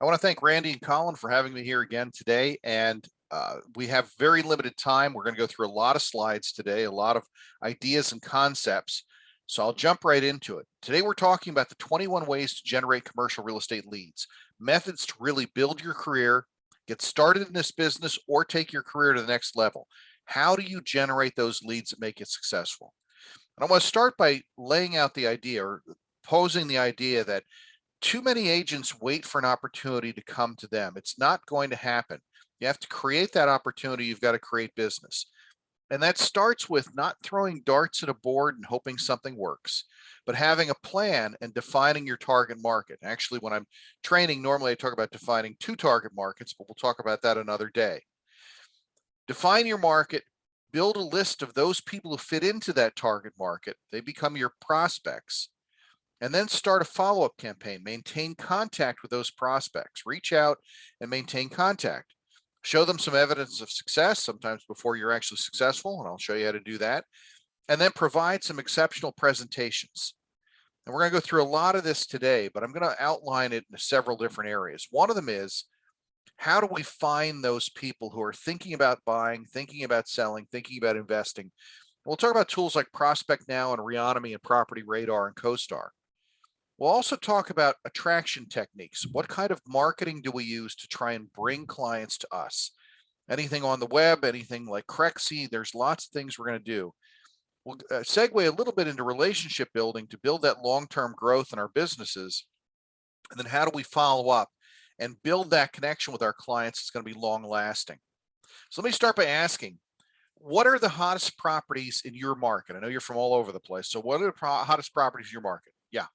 I want to thank Randy and Colin for having me here again today. And we have very limited time. We're going to go through a lot of slides today, a lot of ideas and concepts. So I'll jump right into it. Today, we're talking about the 21 ways to generate commercial real estate leads, methods to really build your career, get started in this business, or take your career to the next level. How do you generate those leads that make it successful? And I want to start by laying out the idea or posing the idea that too many agents wait for an opportunity to come to them. It's not going to happen. You have to create that opportunity. You've got to create business. And that starts with not throwing darts at a board and hoping something works, but having a plan and defining your target market. Actually, when I'm training, normally I talk about defining two target markets, but we'll talk about that another day. Define your market, build a list of those people who fit into that target market. They become your prospects, and then start a follow-up campaign. Maintain contact with those prospects. Reach out and maintain contact. Show them some evidence of success, sometimes before you're actually successful, and I'll show you how to do that. And then provide some exceptional presentations. And we're going to go through a lot of this today, but I'm going to outline it in several different areas. One of them is, how do we find those people who are thinking about buying, thinking about selling, thinking about investing? And we'll talk about tools like Prospect Now and Reonomy and Property Radar and CoStar. We'll also talk about attraction techniques. What kind of marketing do we use to try and bring clients to us? Anything on the web, anything like Crexy, there's lots of things we're going to do. We'll segue a little bit into relationship building to build that long-term growth in our businesses. And then how do we follow up and build that connection with our clients? It's going to be long lasting. So let me start by asking, what are the hottest properties in your market? I know you're from all over the place. So what are the hottest properties in your market? Yeah.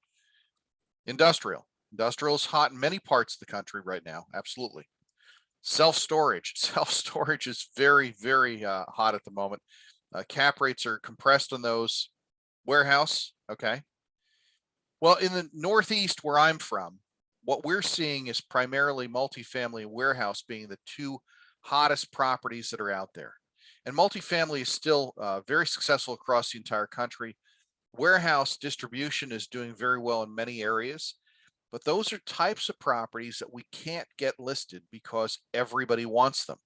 Industrial. Industrial is hot in many parts of the country right now. Absolutely. Self-storage. Self-storage is very, very hot at the moment. Cap rates are compressed on those. Warehouse. Okay. Well, in the Northeast where I'm from, what we're seeing is primarily multifamily and warehouse being the two hottest properties that are out there. And multifamily is still very successful across the entire country. Warehouse distribution is doing very well in many areas, but those are types of properties that we can't get listed because everybody wants them.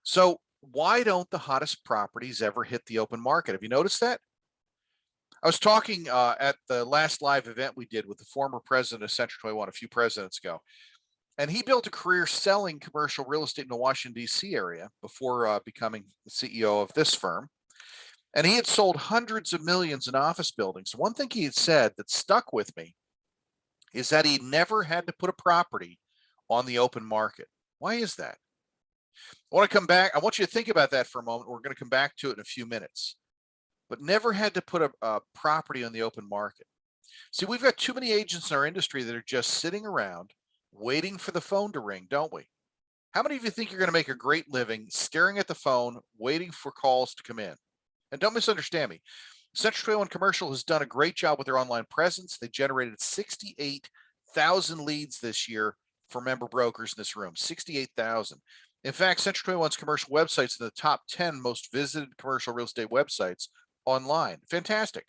So why don't the hottest properties ever hit the open market? Have you noticed that? I was talking at the last live event we did with the former president of Century 21 a few presidents ago, and he built a career selling commercial real estate in the Washington, D.C. area before becoming the CEO of this firm. And he had sold hundreds of millions in office buildings. One thing he had said that stuck with me is that he never had to put a property on the open market. Why is that? I want to come back. I want you to think about that for a moment. We're going to come back to it in a few minutes. But never had to put a property on the open market. See, we've got too many agents in our industry that are just sitting around waiting for the phone to ring, don't we? How many of you think you're going to make a great living staring at the phone, waiting for calls to come in? And don't misunderstand me. Century 21 Commercial has done a great job with their online presence. They generated 68,000 leads this year for member brokers in this room. 68,000. In fact, Century 21's commercial websites in the top 10 most visited commercial real estate websites online. Fantastic.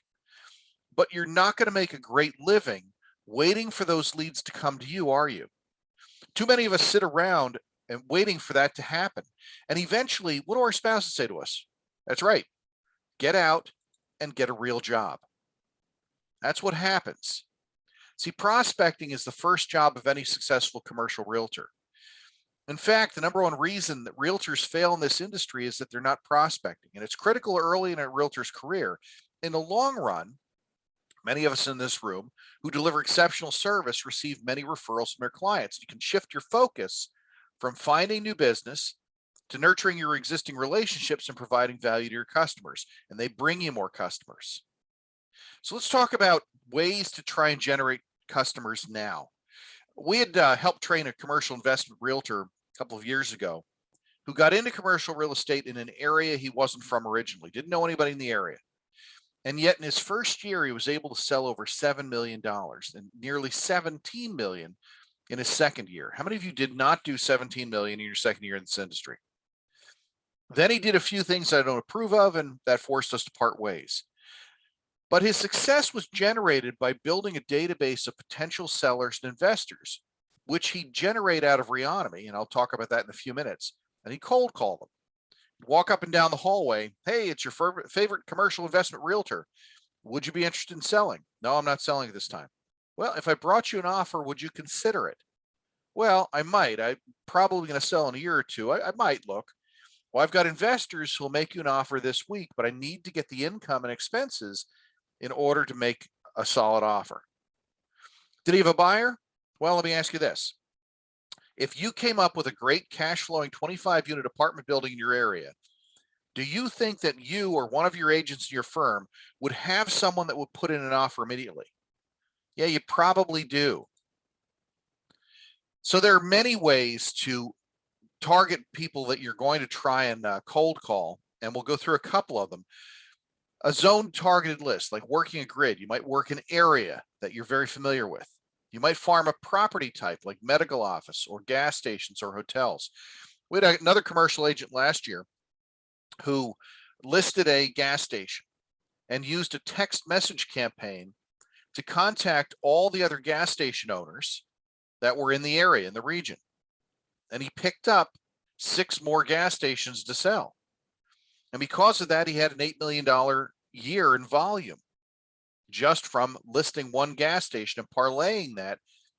But you're not going to make a great living waiting for those leads to come to you, are you? Too many of us sit around and waiting for that to happen. And eventually, what do our spouses say to us? That's right. Get out and get a real job. That's what happens. See, prospecting is the first job of any successful commercial realtor. In fact, the number one reason that realtors fail in this industry is that they're not prospecting. And it's critical early in a realtor's career. In the long run, many of us in this room who deliver exceptional service receive many referrals from their clients. You can shift your focus from finding new business to nurturing your existing relationships and providing value to your customers, and they bring you more customers. So let's talk about ways to try and generate customers now. We had helped train a commercial investment realtor a couple of years ago who got into commercial real estate in an area he wasn't from originally, didn't know anybody in the area. And yet in his first year, he was able to sell over $7 million and nearly 17 million in his second year. How many of you did not do 17 million in your second year in this industry? Then he did a few things I don't approve of, and that forced us to part ways. But his success was generated by building a database of potential sellers and investors. which he'd generate out of Reonomy, and I'll talk about that in a few minutes, and he'd cold call them. Walk up and down the hallway. Hey, it's your favorite commercial investment realtor. Would you be interested in selling? No, I'm not selling at this time. Well, if I brought you an offer, would you consider it? Well, I might. I'm probably going to sell in a year or two. I might look. Well, I've got investors who will make you an offer this week, but I need to get the income and expenses in order to make a solid offer. Did he have a buyer? Well, let me ask you this. If you came up with a great cash flowing 25 unit apartment building in your area, do you think that you or one of your agents in your firm would have someone that would put in an offer immediately? Yeah, you probably do. So there are many ways to target people that you're going to try and cold call, and we'll go through a couple of them. A zone targeted list, like working a grid. You might work an area that you're very familiar with. You might farm a property type like medical office or gas stations or hotels. We had another commercial agent last year who listed a gas station and used a text message campaign to contact all the other gas station owners that were in the area, in the region. And he picked up 6 more gas stations to sell. And because of that, he had an $8 million year in volume just from listing one gas station and parlaying that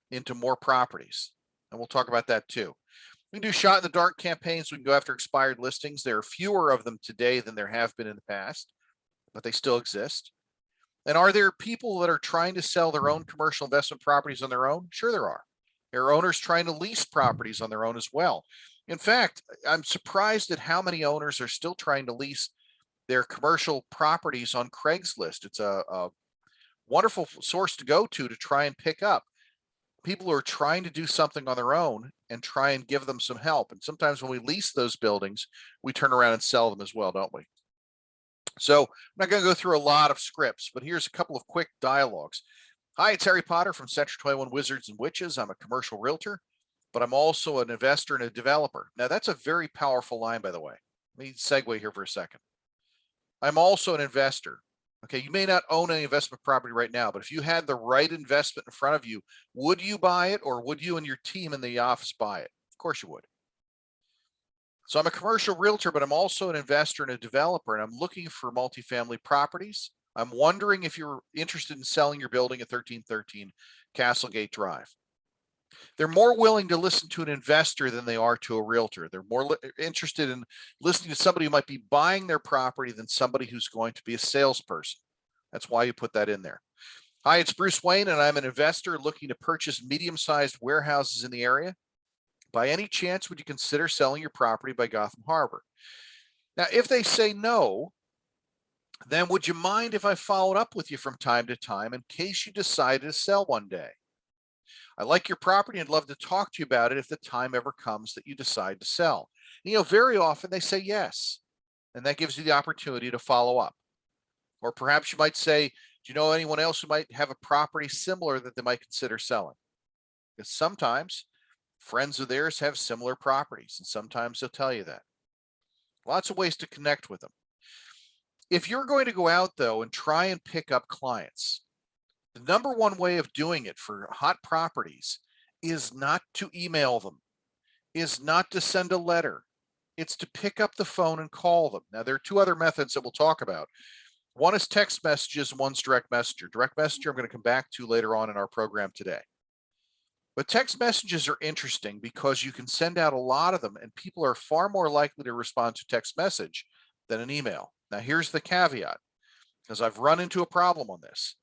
into more properties. And we'll talk about that too. We can do shot in the dark campaigns. We can go after expired listings. There are fewer of them today than there have been in the past, but they still exist. And are there people that are trying to sell their own commercial investment properties on their own? Sure there are. There are owners trying to lease properties on their own as well. In fact, I'm surprised at how many owners are still trying to lease their commercial properties on Craigslist. It's a wonderful source to go to try and pick up people who are trying to do something on their own and try and give them some help. And sometimes when we lease those buildings, we turn around and sell them as well, don't we? So I'm not going to go through a lot of scripts, but here's a couple of quick dialogues. Hi, it's Harry Potter from Century 21 Wizards and Witches. I'm a commercial realtor, but I'm also an investor and a developer. Now, that's a very powerful line, by the way. Let me segue here for a second. I'm also an investor. Okay, you may not own any investment property right now, but if you had the right investment in front of you, would you buy it, or would you and your team in the office buy it? Of course you would. So I'm a commercial realtor, but I'm also an investor and a developer, and I'm looking for multifamily properties. I'm wondering if you're interested in selling your building at 1313 Castlegate Drive. They're more willing to listen to an investor than they are to a realtor. They're more interested in listening to somebody who might be buying their property than somebody who's going to be a salesperson. That's why you put that in there. Hi, it's Bruce Wayne, and I'm an investor looking to purchase medium-sized warehouses in the area. By any chance, would you consider selling your property by Gotham Harbor? Now, if they say no, then would you mind if I followed up with you from time to time in case you decided to sell one day? I like your property and love to talk to you about it if the time ever comes that you decide to sell. Very often they say yes, and that gives you the opportunity to follow up. Or perhaps you might say, do you know anyone else who might have a property similar that they might consider selling? Because sometimes friends of theirs have similar properties, and sometimes they'll tell you that. Lots of ways to connect with them. If you're going to go out, though, and try and pick up clients, the number one way of doing it for hot properties is not to email them, is not to send a letter. It's to pick up the phone and call them. Now, there are 2 other methods that we'll talk about. One is text messages, one's direct messenger. Direct messenger I'm going to come back to later on in our program today. But text messages are interesting because you can send out a lot of them, and people are far more likely to respond to text message than an email. Now, here's the caveat, because I've run into a problem on this.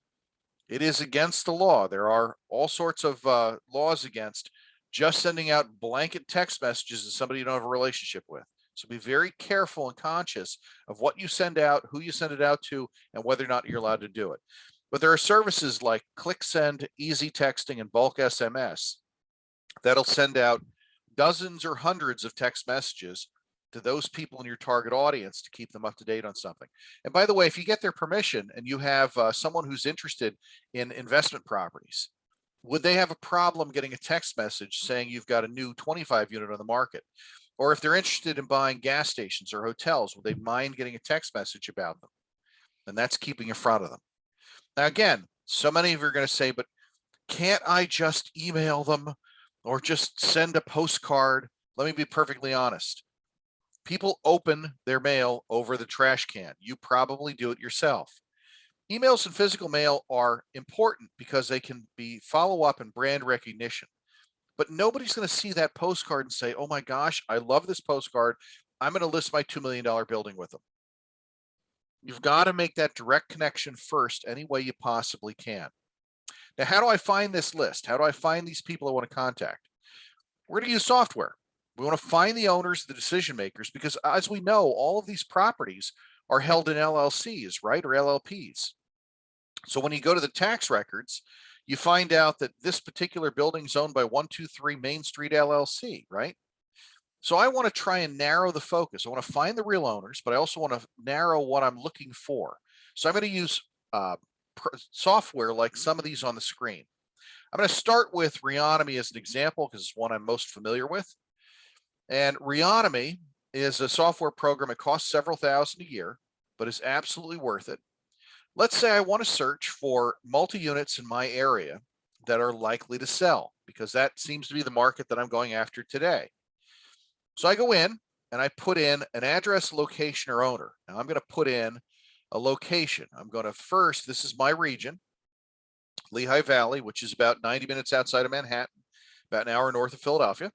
It is against the law. There are all sorts of laws against just sending out blanket text messages to somebody you don't have a relationship with. So be very careful and conscious of what you send out, who you send it out to, and whether or not you're allowed to do it. But there are services like ClickSend, Easy Texting, and Bulk SMS that'll send out dozens or hundreds of text messages to those people in your target audience to keep them up to date on something. And by the way, if you get their permission and you have someone who's interested in investment properties, would they have a problem getting a text message saying you've got a new 25 unit on the market? Or if they're interested in buying gas stations or hotels, would they mind getting a text message about them? And that's keeping in front of them. Now, again, so many of you are going to say, but can't I just email them? or just send a postcard. Let me be perfectly honest. People open their mail over the trash can. You probably do it yourself. Emails and physical mail are important because they can be follow-up and brand recognition. But nobody's going to see that postcard and say, oh my gosh, I love this postcard. I'm going to list my $2 million building with them. You've got to make that direct connection first any way you possibly can. Now, how do I find this list? How do I find these people I want to contact? We're going to use software. We want to find the owners, the decision makers, because as we know, all of these properties are held in LLCs, right, or LLPs. So when you go to the tax records, you find out that this particular building is owned by 123 Main Street LLC, right? So I want to try and narrow the focus. I want to find the real owners, but I also want to narrow what I'm looking for. So I'm going to use software like some of these on the screen. I'm going to start with Reonomy as an example because it's one I'm most familiar with. And Reonomy is a software program. It costs several thousand a year, but is absolutely worth it. Let's say I want to search for multi-units in my area that are likely to sell, because that seems to be the market that I'm going after today. So I go in and I put in an address, location, or owner. Now I'm going to put in a location. I'm going to first, this is my region, Lehigh Valley, which is about 90 minutes outside of Manhattan, about an hour north of Philadelphia.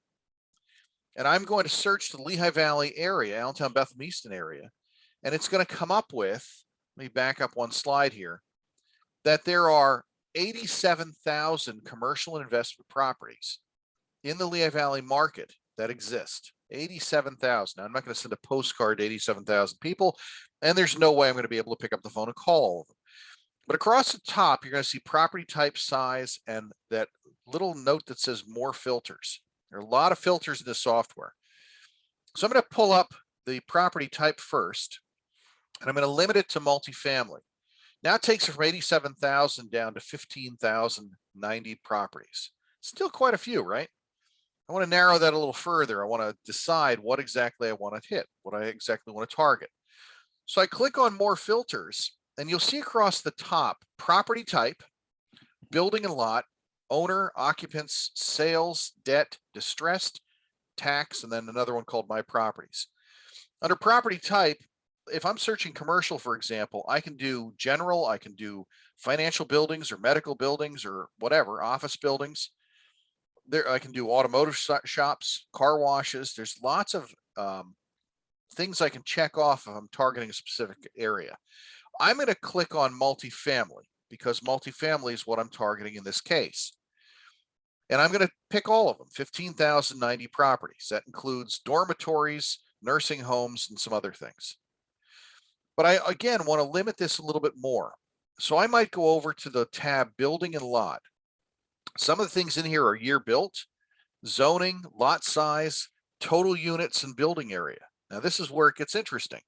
And I'm going to search the Lehigh Valley area, Allentown, Bethlehem, Easton area, and it's going to come up with, let me back up one slide here, that there are 87,000 commercial and investment properties in the Lehigh Valley market that exist. 87,000. Now, I'm not going to send a postcard to 87,000 people, and there's no way I'm going to be able to pick up the phone and call all of them. But across the top, you're going to see property type, size, and that little note that says more filters. There are a lot of filters in this software. So I'm going to pull up the property type first, and I'm going to limit it to multifamily. Now it takes it from 87,000 down to 15,090 properties. Still quite a few, right? I want to narrow that a little further. I want to decide what exactly I want to hit, what I exactly want to target. So I click on more filters, and you'll see across the top, property type, building and lot, owner, occupants, sales, debt, distressed, tax, and then another one called my properties. Under property type, if I'm searching commercial, for example, I can do general, I can do financial buildings or medical buildings or whatever, office buildings. There, I can do automotive shops, car washes. There's lots of things I can check off if I'm targeting a specific area. I'm going to click on multifamily because multifamily is what I'm targeting in this case. And I'm going to pick all of them, 15,090 properties. That includes dormitories, nursing homes, and some other things. But I, again, want to limit this a little bit more. So I might go over to the tab Building and Lot. Some of the things in here are year built, zoning, lot size, total units, and building area. Now this is where it gets interesting.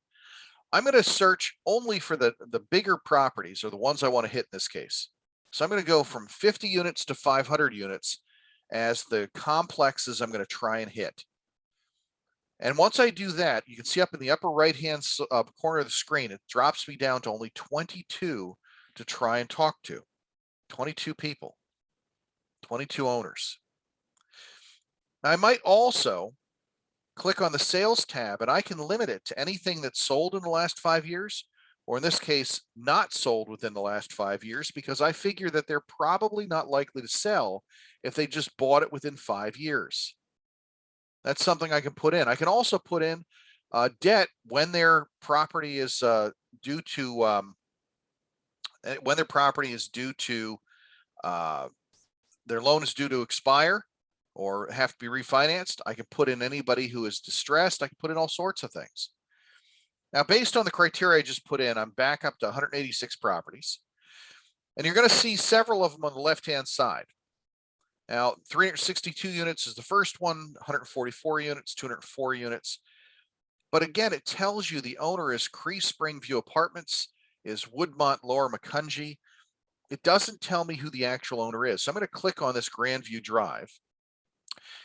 I'm going to search only for the bigger properties, or the ones I want to hit in this case. So I'm going to go from 50 units to 500 units as the complexes I'm going to try and hit. And once I do that, you can see up in the upper right-hand corner of the screen, it drops me down to only 22 to try and talk to. 22 people, 22 owners. Now, I might also click on the sales tab, and I can limit it to anything that's sold in the last 5 years, or in this case, not sold within the last 5 years, because I figure that they're probably not likely to sell if they just bought it within 5 years. That's something I can put in. I can also put in debt when their property is due to their loan is due to expire or have to be refinanced. I can put in anybody who is distressed. I can put in all sorts of things. Now, based on the criteria I just put in, I'm back up to 186 properties, and you're going to see several of them on the left-hand side. Now, 362 units is the first one, 144 units, 204 units. But again, it tells you the owner is Cree Springview Apartments, is Woodmont Lower Macungie. It doesn't tell me who the actual owner is. So I'm going to click on this Grandview Drive.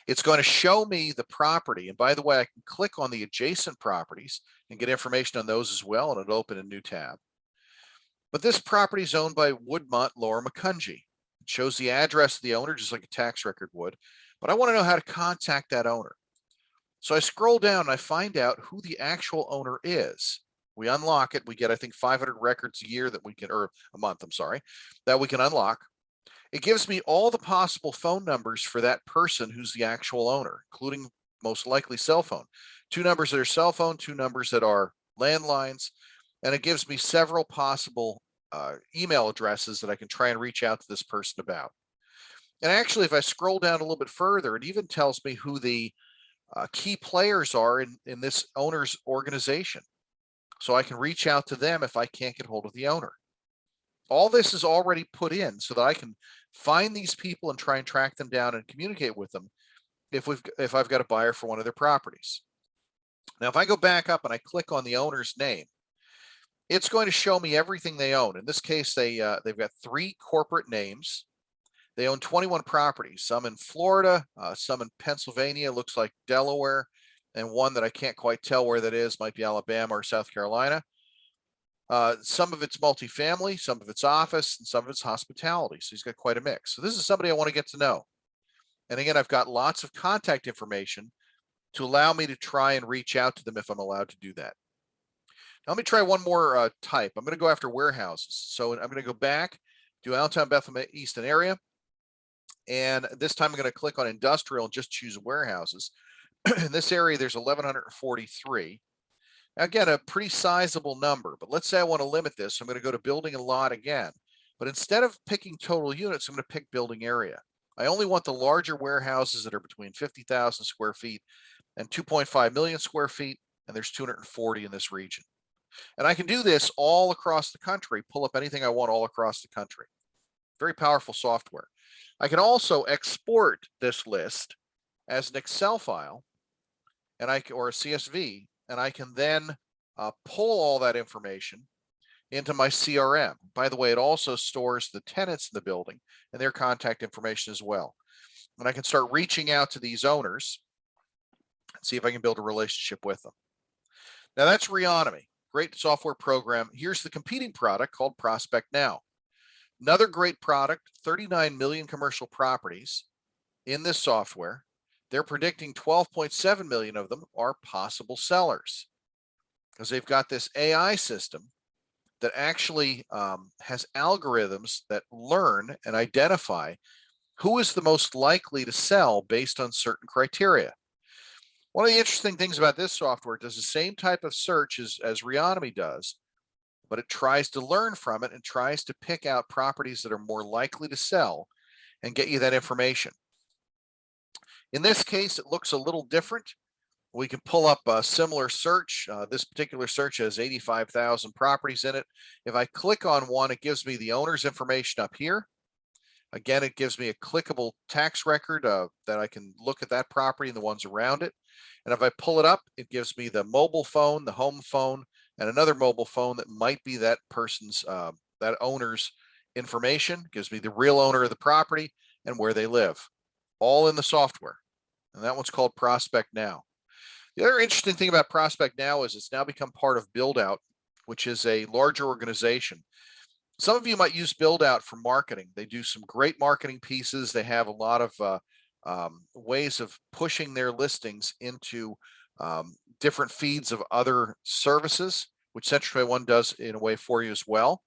It's going to show me the property. And by the way, I can click on the adjacent properties and get information on those as well, and it'll open a new tab. But this property is owned by Woodmont Lower Macungie. It shows the address of the owner, just like a tax record would, but I want to know how to contact that owner. So I scroll down and I find out who the actual owner is. We unlock it. We get, I think, 500 records a year that we can, or a month, I'm sorry, that we can unlock. It gives me all the possible phone numbers for that person who's the actual owner, including most likely cell phone. 2 numbers that are cell phone, 2 numbers that are landlines, and it gives me several possible email addresses that I can try and reach out to this person about. And actually, if I scroll down a little bit further, it even tells me who the key players are in this owner's organization. So I can reach out to them if I can't get hold of the owner. All this is already put in so that I can find these people and try and track them down and communicate with them if I've got a buyer for one of their properties. Now, if I go back up and I click on the owner's name, it's going to show me everything they own. In this case, they've got 3 corporate names. They own 21 properties, some in Florida, some in Pennsylvania, looks like Delaware, and one that I can't quite tell where that is, might be Alabama or South Carolina. Some of it's multifamily, some of it's office, and some of it's hospitality. So he's got quite a mix. So this is somebody I want to get to know. And again, I've got lots of contact information to allow me to try and reach out to them if I'm allowed to do that. Now, let me try one more type. I'm going to go after warehouses. So I'm going to go back to Allentown, Bethlehem, Easton area. And this time I'm going to click on industrial and just choose warehouses. In this area, there's 1,143. Now, again, a pretty sizable number, but let's say I want to limit this. So I'm going to go to building and lot again. But instead of picking total units, I'm going to pick building area. I only want the larger warehouses that are between 50,000 square feet and 2.5 million square feet, and there's 240 in this region. And I can do this all across the country, pull up anything I want all across the country. Very powerful software. I can also export this list as an Excel file or a CSV, and I can then pull all that information into my CRM. By the way, it also stores the tenants in the building and their contact information as well. And I can start reaching out to these owners and see if I can build a relationship with them. Now that's Reonomy, great software program. Here's the competing product called Prospect Now. Another great product, 39 million commercial properties in this software. They're predicting 12.7 million of them are possible sellers because they've got this AI system that actually has algorithms that learn and identify who is the most likely to sell based on certain criteria. One of the interesting things about this software, it does the same type of search as Reonomy does, but it tries to learn from it and tries to pick out properties that are more likely to sell and get you that information. In this case, it looks a little different. We can pull up a similar search. This particular search has 85,000 properties in it. If I click on one, it gives me the owner's information up here. Again, it gives me a clickable tax record that I can look at that property and the ones around it. And if I pull it up, it gives me the mobile phone, the home phone, and another mobile phone that might be that person's, that owner's information. It gives me the real owner of the property and where they live, all in the software. And that one's called Prospect Now. The other interesting thing about Prospect Now is it's now become part of BuildOut, which is a larger organization. Some of you might use BuildOut for marketing. They do some great marketing pieces. They have a lot of ways of pushing their listings into different feeds of other services, which Century 21 does in a way for you as well.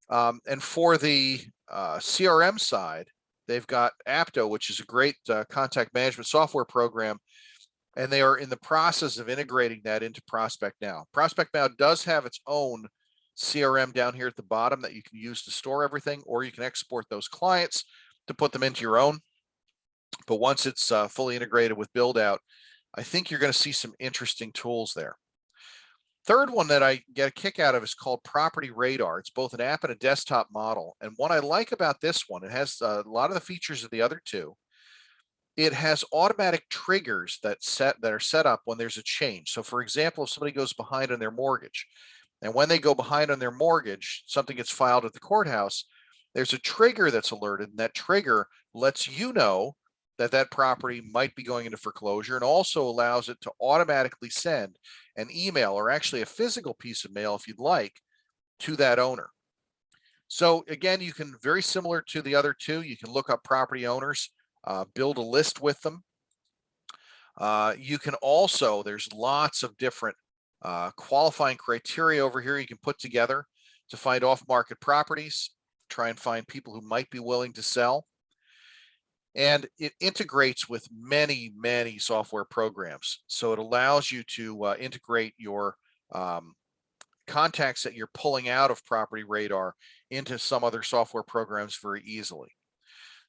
And for the CRM side, they've got Apto, which is a great contact management software program, and they are in the process of integrating that into Prospect Now. Prospect Now does have its own CRM down here at the bottom that you can use to store everything, or you can export those clients to put them into your own. But once it's fully integrated with BuildOut, I think you're going to see some interesting tools there. Third one that I get a kick out of is called Property Radar. It's both an app and a desktop model. And what I like about this one, it has a lot of the features of the other two. It has automatic triggers that are set up when there's a change. So for example, if somebody goes behind on their mortgage, and when they go behind on their mortgage, something gets filed at the courthouse, there's a trigger that's alerted, and that trigger lets you know that that property might be going into foreclosure, and also allows it to automatically send an email, or actually a physical piece of mail if you'd like, to that owner. So again, you can, very similar to the other two, you can look up property owners, build a list with them. You can also, there's lots of different qualifying criteria over here you can put together to find off-market properties, try and find people who might be willing to sell. And it integrates with many, many software programs. So it allows you to integrate your contacts that you're pulling out of Property Radar into some other software programs very easily.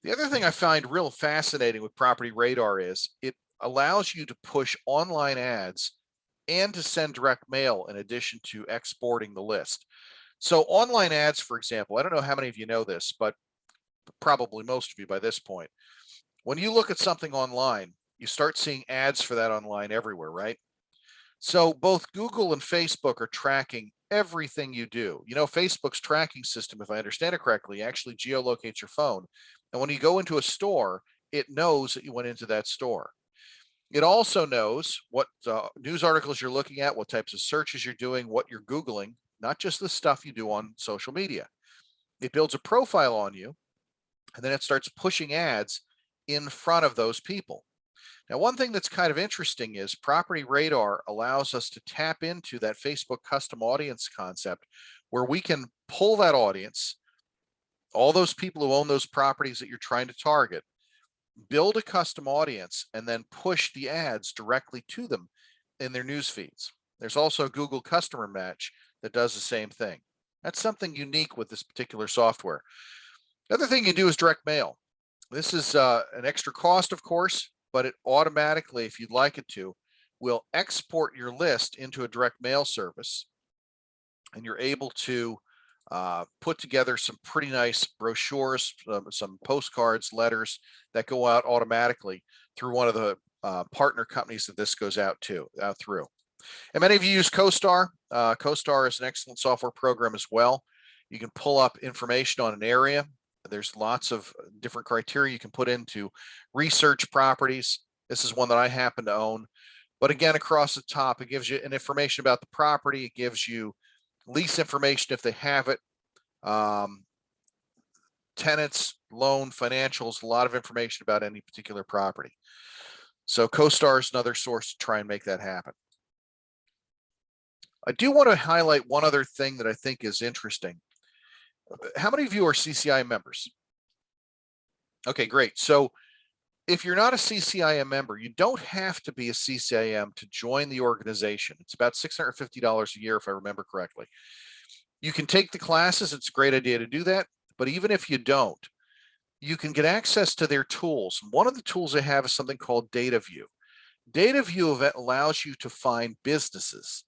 The other thing I find real fascinating with Property Radar is it allows you to push online ads and to send direct mail in addition to exporting the list. So online ads, for example, I don't know how many of you know this, but probably most of you by this point. When you look at something online, you start seeing ads for that online everywhere, right? So both Google and Facebook are tracking everything you do. You know, Facebook's tracking system, if I understand it correctly, actually geolocates your phone. And when you go into a store, it knows that you went into that store. It also knows what news articles you're looking at, what types of searches you're doing, what you're Googling, not just the stuff you do on social media. It builds a profile on you, and then it starts pushing ads in front of those people. Now, one thing that's kind of interesting is Property Radar allows us to tap into that Facebook custom audience concept where we can pull that audience, all those people who own those properties that you're trying to target, build a custom audience, and then push the ads directly to them in their news feeds. There's also Google Customer Match that does the same thing. That's something unique with this particular software. The other thing you do is direct mail. This is an extra cost, of course, but it automatically, if you'd like it to, will export your list into a direct mail service. And you're able to put together some pretty nice brochures, some postcards, letters that go out automatically through one of the partner companies that this goes out through. And many of you use CoStar. CoStar is an excellent software program as well. You can pull up information on an area. There's lots of different criteria you can put into research properties. This is one that I happen to own. But again, across the top, it gives you an information about the property. It gives you lease information if they have it, tenants, loan, financials, a lot of information about any particular property. So CoStar is another source to try and make that happen. I do want to highlight one other thing that I think is interesting. How many of you are CCIM members? Okay, great. So if you're not a CCIM member, you don't have to be a CCIM to join the organization. It's about $650 a year, if I remember correctly. You can take the classes. It's a great idea to do that. But even if you don't, you can get access to their tools. One of the tools they have is something called Data View. Data View allows you to find businesses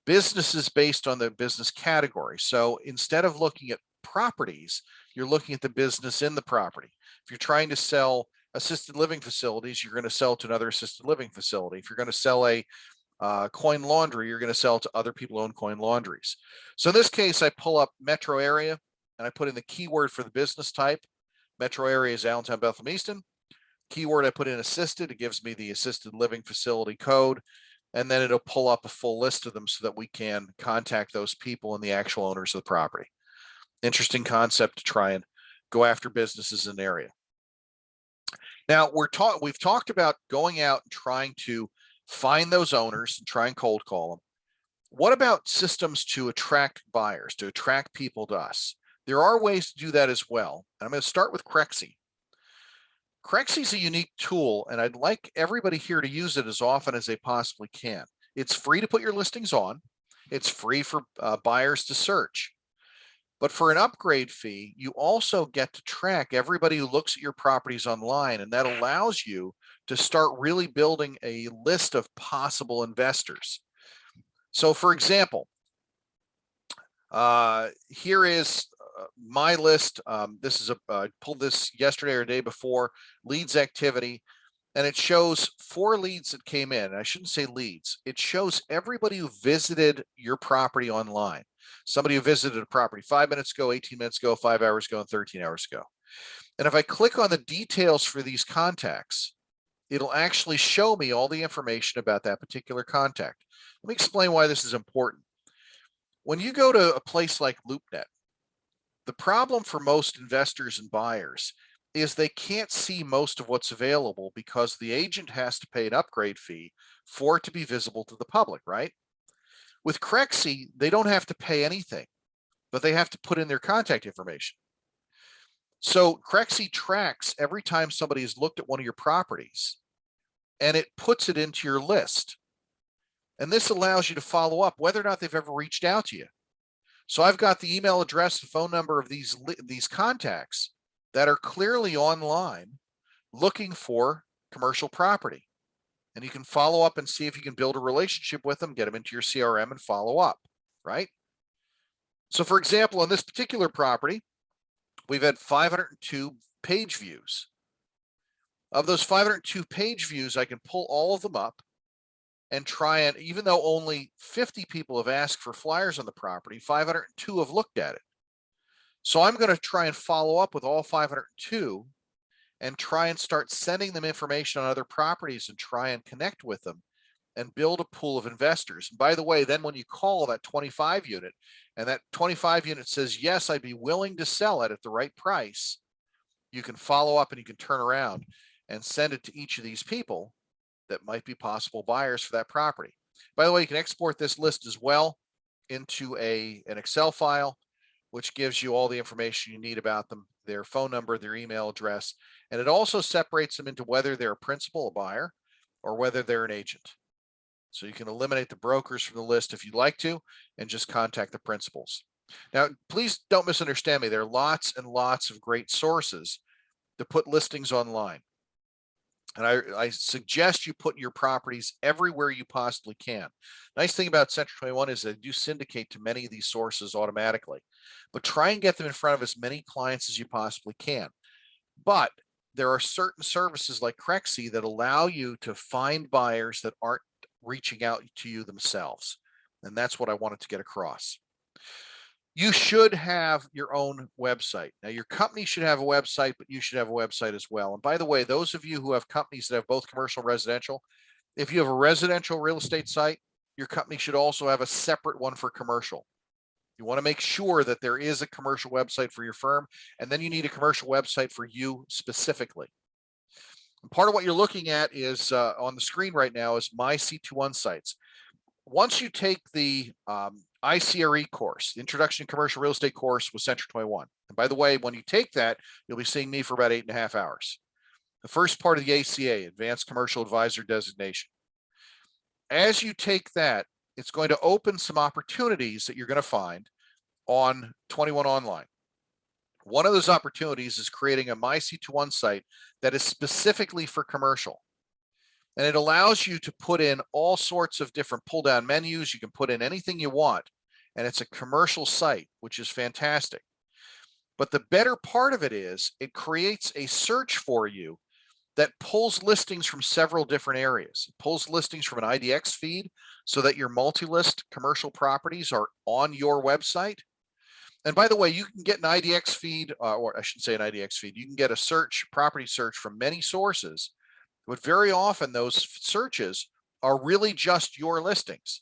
based on the business category. So instead of looking at properties, you're looking at the business in the property. If you're trying to sell assisted living facilities, you're going to sell to another assisted living facility. If you're going to sell a coin laundry, you're going to sell to other people who own coin laundries. So in this case, I pull up metro area and I put in the keyword for the business type. Metro area is Allentown, Bethlehem, Easton. Keyword I put in assisted, it gives me the assisted living facility code, and then it'll pull up a full list of them so that we can contact those people and the actual owners of the property. Interesting concept to try and go after businesses in an area. Now we've talked about going out and trying to find those owners and try and cold call them. What about systems to attract buyers, to attract people to us? There are ways to do that as well. And I'm going to start with Crexi. Crexi is a unique tool, and I'd like everybody here to use it as often as they possibly can. It's free to put your listings on. It's free for buyers to search. But for an upgrade fee, you also get to track everybody who looks at your properties online, and that allows you to start really building a list of possible investors. So for example, here is my list. This is I pulled this yesterday or day before, leads activity, and it shows 4 leads that came in. I shouldn't say leads. It shows everybody who visited your property online. Somebody who visited a property 5 minutes ago, 18 minutes ago, 5 hours ago, and 13 hours ago. And if I click on the details for these contacts, it'll actually show me all the information about that particular contact. Let me explain why this is important. When you go to a place like LoopNet, The problem for most investors and buyers is they can't see most of what's available because the agent has to pay an upgrade fee for it to be visible to the public, right? With Crexi, they don't have to pay anything, but they have to put in their contact information. So Crexi tracks every time somebody has looked at one of your properties, and it puts it into your list. And this allows you to follow up whether or not they've ever reached out to you. So I've got the email address and phone number of these contacts that are clearly online looking for commercial property. And you can follow up and see if you can build a relationship with them, get them into your CRM and follow up, right? So for example, on this particular property, we've had 502 page views. Of those 502 page views, I can pull all of them up and try and, even though only 50 people have asked for flyers on the property, 502 have looked at it. So I'm going to try and follow up with all 502 and try and start sending them information on other properties and try and connect with them and build a pool of investors. And by the way, then when you call that 25 unit and that 25 unit says, yes, I'd be willing to sell it at the right price, you can follow up and you can turn around and send it to each of these people that might be possible buyers for that property. By the way, you can export this list as well into an Excel file, which gives you all the information you need about them, their phone number, their email address, and it also separates them into whether they're a principal, a buyer, or whether they're an agent. So you can eliminate the brokers from the list if you'd like to, and just contact the principals. Now, please don't misunderstand me. There are lots and lots of great sources to put listings online. And I suggest you put your properties everywhere you possibly can. Nice thing about Century 21 is they do syndicate to many of these sources automatically, but try and get them in front of as many clients as you possibly can. But there are certain services like Crexi that allow you to find buyers that aren't reaching out to you themselves. And that's what I wanted to get across. You should have your own website. Now, your company should have a website, but you should have a website as well. And by the way, those of you who have companies that have both commercial and residential, if you have a residential real estate site, your company should also have a separate one for commercial. You want to make sure that there is a commercial website for your firm, and then you need a commercial website for you specifically. And part of what you're looking at is on the screen right now is My C21 sites. Once you take the ICRE course, the Introduction to Commercial Real Estate course with Century 21. And by the way, when you take that, you'll be seeing me for about 8.5 hours. The first part of the ACA, Advanced Commercial Advisor Designation. As you take that, it's going to open some opportunities that you're going to find on 21 Online. One of those opportunities is creating a My C21 site that is specifically for commercial. And it allows you to put in all sorts of different pull down menus. You can put in anything you want. And it's a commercial site, which is fantastic. But the better part of it is it creates a search for you that pulls listings from several different areas. It pulls listings from an IDX feed so that your multi-list commercial properties are on your website. And by the way, you can get an IDX feed, or I shouldn't say an IDX feed. You can get a search, property search from many sources. But very often those searches are really just your listings.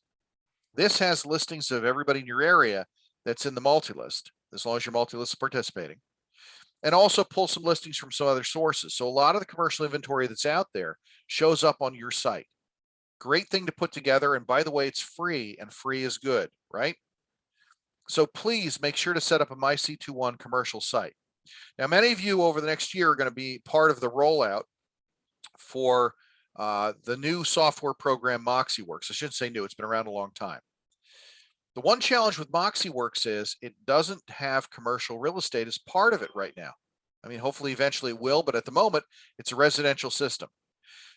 This has listings of everybody in your area that's in the multi-list, as long as your multi-list is participating. And also pull some listings from some other sources. So a lot of the commercial inventory that's out there shows up on your site. Great thing to put together. And by the way, it's free, and free is good, right? So please make sure to set up a My C21 commercial site. Now, many of you over the next year are going to be part of the rollout for the new software program MoxieWorks. I shouldn't say new, it's been around a long time. The one challenge with MoxieWorks is it doesn't have commercial real estate as part of it right now. I mean, hopefully eventually it will, but at the moment it's a residential system.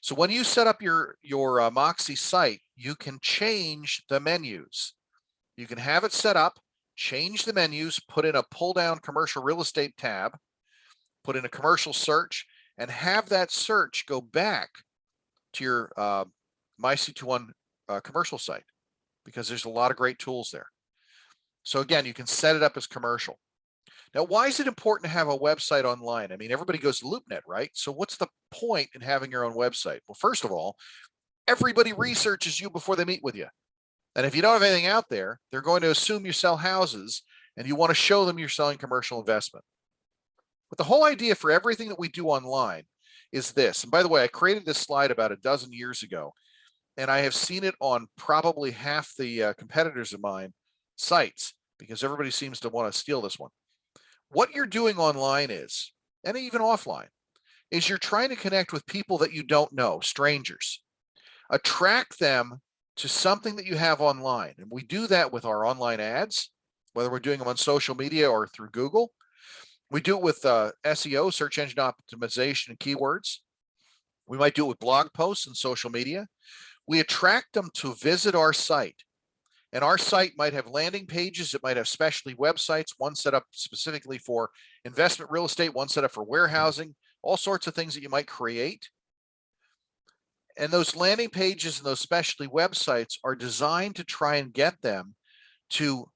So when you set up your Moxie site, you can change the menus. You can have it set up, change the menus, put in a pull down commercial real estate tab, put in a commercial search, and have that search go back to your My C21 commercial site, because there's a lot of great tools there. So again, you can set it up as commercial. Now, why is it important to have a website online? I mean, everybody goes to LoopNet, right? So what's the point in having your own website? Well, first of all, everybody researches you before they meet with you. And if you don't have anything out there, they're going to assume you sell houses, and you want to show them you're selling commercial investment. But the whole idea for everything that we do online is this. And by the way, I created this slide about a dozen years ago, and I have seen it on probably half the competitors of mine sites, because everybody seems to want to steal this one. What you're doing online is, and even offline, is you're trying to connect with people that you don't know, strangers. Attract them to something that you have online. And we do that with our online ads, whether we're doing them on social media or through Google. We do it with SEO, search engine optimization, and keywords. We might do it with blog posts and social media. We attract them to visit our site. And our site might have landing pages. It might have specialty websites, one set up specifically for investment real estate, one set up for warehousing, all sorts of things that you might create. And those landing pages and those specialty websites are designed to try and get them to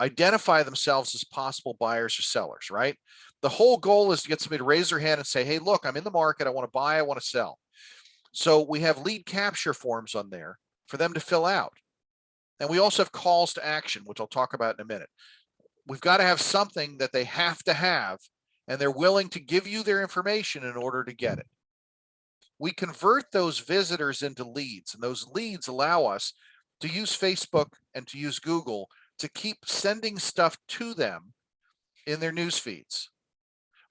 identify themselves as possible buyers or sellers, right? The whole goal is to get somebody to raise their hand and say, hey, look, I'm in the market. I want to buy. I want to sell. So we have lead capture forms on there for them to fill out. And we also have calls to action, which I'll talk about in a minute. We've got to have something that they have to have, and they're willing to give you their information in order to get it. We convert those visitors into leads, and those leads allow us to use Facebook and to use Google to keep sending stuff to them in their news feeds.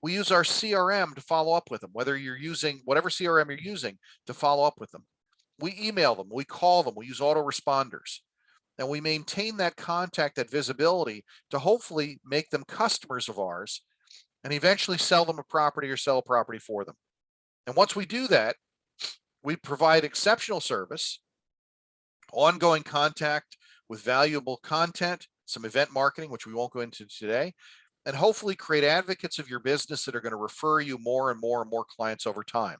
We use our CRM to follow up with them, whether you're using whatever CRM you're using to follow up with them. We email them, we call them, we use autoresponders, and we maintain that contact, that visibility to hopefully make them customers of ours and eventually sell them a property or sell a property for them. And once we do that, we provide exceptional service, ongoing contact with valuable content, some event marketing, which we won't go into today, and hopefully create advocates of your business that are going to refer you more and more and more clients over time.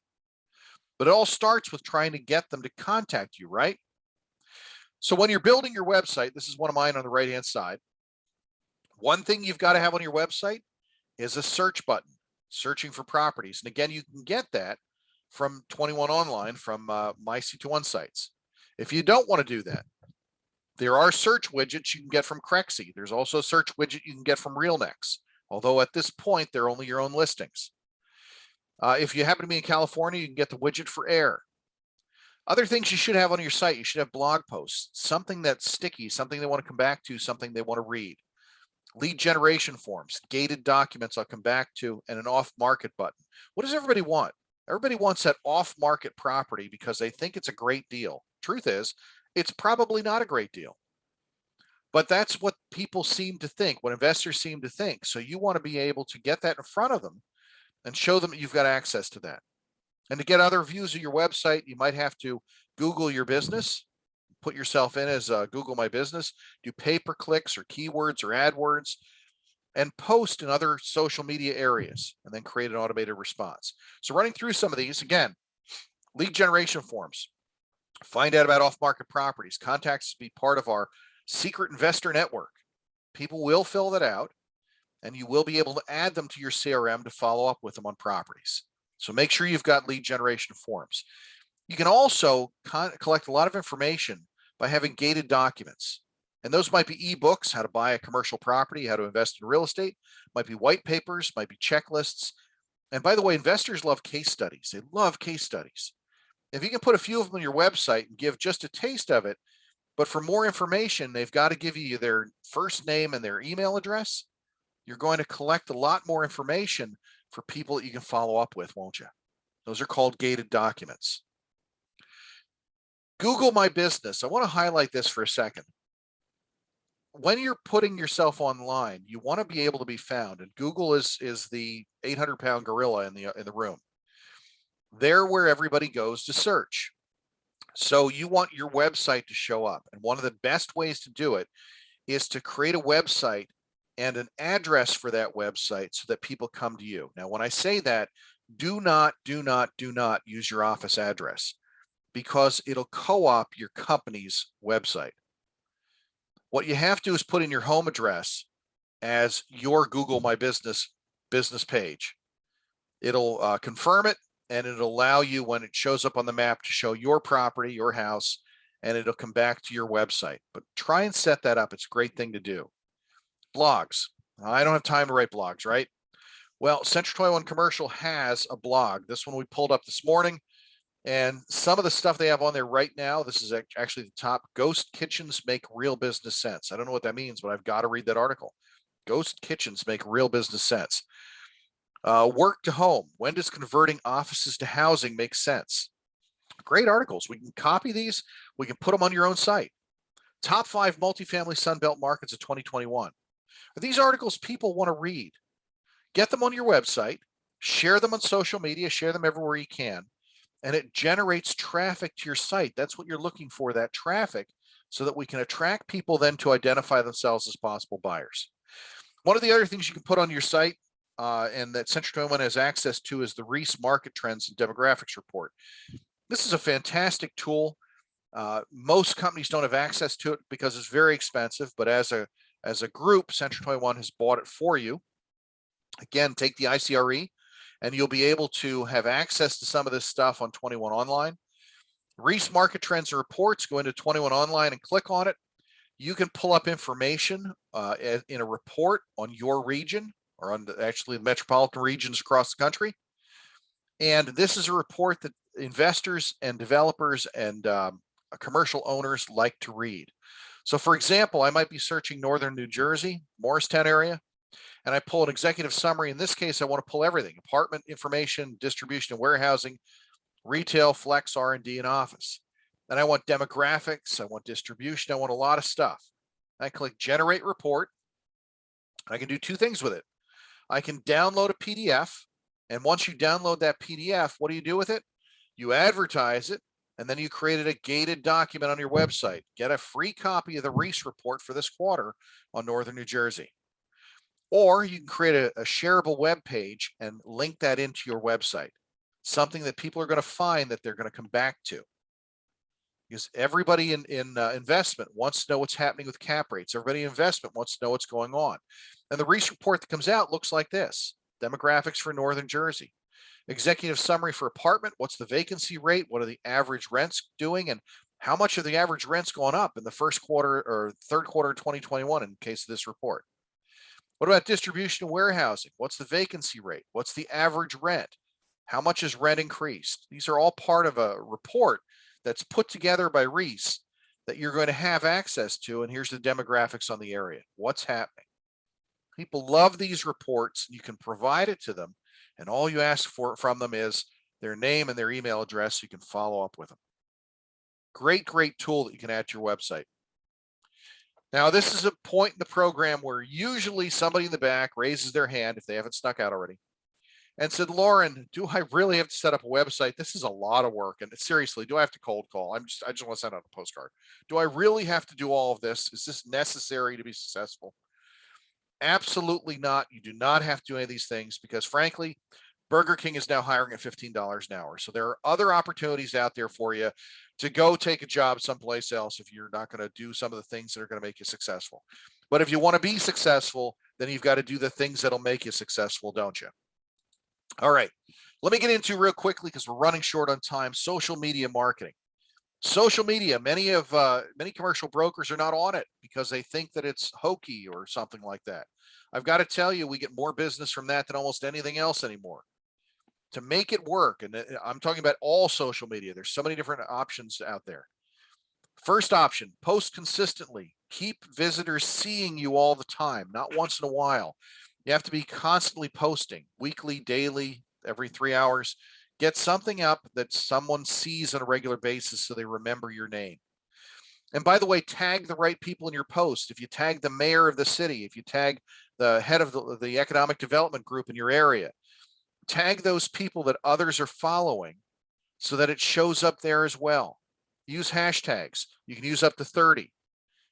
But it all starts with trying to get them to contact you, right? So when you're building your website, this is one of mine on the right-hand side. One thing you've got to have on your website is a search button, searching for properties. And again, you can get that from 21 Online, from my C21 sites. If you don't want to do that, there are search widgets you can get from Crexy. There's also a search widget you can get from RealNex, although at this point, they're only your own listings. If you happen to be in California, you can get the widget for Air. Other things you should have on your site, you should have blog posts, something that's sticky, something they want to come back to, something they want to read. Lead generation forms, gated documents I'll come back to, and an off-market button. What does everybody want? Everybody wants that off-market property because they think it's a great deal. Truth is, it's probably not a great deal. But that's what people seem to think, what investors seem to think. So you want to be able to get that in front of them and show them that you've got access to that. And to get other views of your website, you might have to Google your business, put yourself in as Google My Business, do pay-per-clicks or keywords or AdWords, and post in other social media areas, and then create an automated response. So running through some of these, again, lead generation forms, find out about off-market properties, contact us to be part of our secret investor network. People will fill that out, and you will be able to add them to your CRM to follow up with them on properties. So make sure you've got lead generation forms. You can also collect a lot of information by having gated documents. And those might be ebooks, how to buy a commercial property, how to invest in real estate, might be white papers, might be checklists. And by the way, investors love case studies. They love case studies. If you can put a few of them on your website and give just a taste of it, but for more information, they've got to give you their first name and their email address. You're going to collect a lot more information for people that you can follow up with, won't you? Those are called gated documents. Google My Business. I want to highlight this for a second. When you're putting yourself online, you want to be able to be found, and Google is the 800-pound gorilla in the room. They're where everybody goes to search. So you want your website to show up, and one of the best ways to do it is to create a website and an address for that website so that people come to you. Now, when I say that, do not use your office address, because it'll co-opt your company's website. What you have to do is put in your home address as your Google My Business page. It'll confirm it, and it'll allow you, when it shows up on the map, to show your property, your house, and it'll come back to your website. But try and set that up. It's a great thing to do. Blogs. I don't have time to write blogs, right? Well, Central 21 Commercial has a blog. This one we pulled up this morning, and some of the stuff they have on there right now, this is actually the top. Ghost kitchens make real business sense. I don't know what that means, but I've got to read that article. Ghost kitchens make real business sense. Work to home. When does converting offices to housing make sense? Great articles. We can copy these. We can put them on your own site. Top 5 multifamily Sunbelt markets of 2021. Are these articles people want to read? Get them on your website, share them on social media, share them everywhere you can, and it generates traffic to your site. That's what you're looking for, that traffic, so that we can attract people then to identify themselves as possible buyers. One of the other things you can put on your site and that Central 21 has access to is the Reese Market Trends and Demographics Report. This is a fantastic tool. Most companies don't have access to it because it's very expensive, but as a group, Central 21 has bought it for you. Again, take the ICRE and you'll be able to have access to some of this stuff on 21 Online. Reese Market Trends and Reports, go into 21 Online and click on it. You can pull up information in a report on your region or on actually the metropolitan regions across the country. And this is a report that investors and developers and commercial owners like to read. So for example, I might be searching Northern New Jersey, Morristown area, and I pull an executive summary. In this case, I want to pull everything: apartment information, distribution and warehousing, retail, flex, R&D, and office. And I want demographics, I want distribution, I want a lot of stuff. I click Generate Report. I can do 2 things with it. I can download a PDF, and once you download that PDF, what do you do with it? You advertise it, and then you created a gated document on your website. Get a free copy of the Reese report for this quarter on Northern New Jersey. Or you can create a shareable web page and link that into your website, something that people are going to find that they're going to come back to. Because everybody in investment wants to know what's happening with cap rates. Everybody in investment wants to know what's going on. And the Reese report that comes out looks like this: demographics for Northern Jersey, executive summary for apartment, what's the vacancy rate, what are the average rents doing, and how much of the average rents going up in the first quarter or third quarter of 2021 in case of this report. What about distribution and warehousing? What's the vacancy rate? What's the average rent? How much has rent increased? These are all part of a report that's put together by Reese that you're going to have access to. And here's the demographics on the area. What's happening? People love these reports. You can provide it to them, and all you ask for from them is their name and their email address so you can follow up with them. Great tool that you can add to your website. Now, this is a point in the program where usually somebody in the back raises their hand if they haven't snuck out already and said, Loren, do I really have to set up a website? This is a lot of work. And seriously, do I have to cold call? I just want to send out a postcard. Do I really have to do all of this? Is this necessary to be successful? Absolutely not. You do not have to do any of these things because frankly, Burger King is now hiring at $15 an hour. So there are other opportunities out there for you to go take a job someplace else if you're not going to do some of the things that are going to make you successful. But if you want to be successful, then you've got to do the things that'll make you successful, don't you? All right, let me get into real quickly because we're running short on time. Social media marketing. Social media, many commercial brokers are not on it because they think that it's hokey or something like that. I've got to tell you, we get more business from that than almost anything else anymore. To make it work, and I'm talking about all social media, there's so many different options out there. First option, post consistently. Keep visitors seeing you all the time, not once in a while. You have to be constantly posting, weekly, daily, every 3 hours. Get something up that someone sees on a regular basis so they remember your name. And by the way, tag the right people in your post. If you tag the mayor of the city, if you tag the head of the economic development group in your area, tag those people that others are following so that it shows up there as well. Use hashtags. You can use up to 30.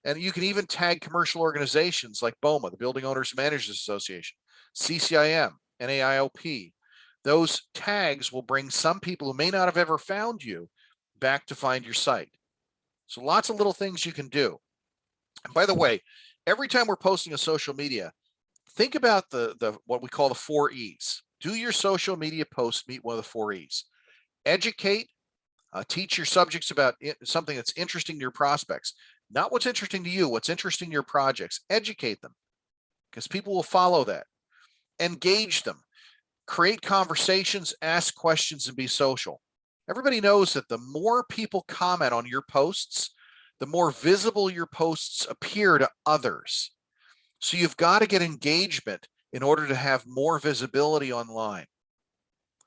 And you can even tag commercial organizations like BOMA, the Building Owners and Managers Association, CCIM, NAIOP. Those tags will bring some people who may not have ever found you back to find your site. So lots of little things you can do. And by the way, every time we're posting a social media, think about the what we call the 4 E's. Do your social media posts meet one of the 4 E's? Educate, teach your subjects about something that's interesting to your prospects. Not what's interesting to you, what's interesting to your projects. Educate them. because people will follow that. Engage them, create conversations, ask questions, and be social. Everybody knows that the more people comment on your posts, the more visible your posts appear to others. So you've got to get engagement in order to have more visibility online.